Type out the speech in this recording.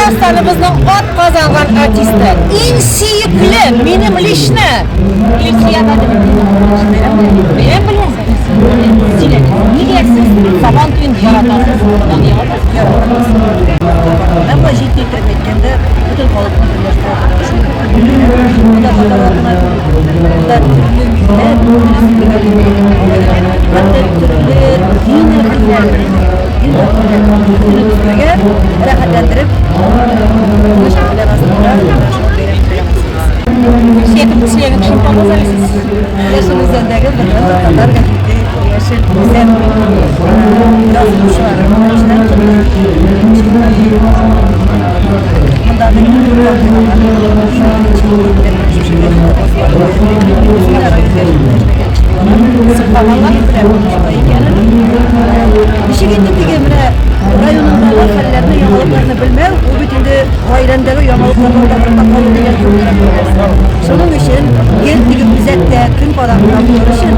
Qozog'istonimizning ot qozongan artisti, eng suyukli mening lishni men bilasan. Nega siz Sabon tun yaratasiz? Ben bu ciddi etmekende bütün halkını birleştirdim. Bu da fotoğrafına bu da türlü millet, hatta türlü din ülkeleri, din ülkeleri rahatlandırıp bu şekilde aslında Sizlarga tushunib olasiz. yaşımızdaki kadar gitti. Yaşın güzel biraz kuşlar. Bundan da işe gittiğimde Emre rayonundaki hallerini, yamalıklarını bilmem, o bütünde gayrendeki yamalıklarını da kapalı diye şunun için geldiğim müzette tüm adamlar görüşün,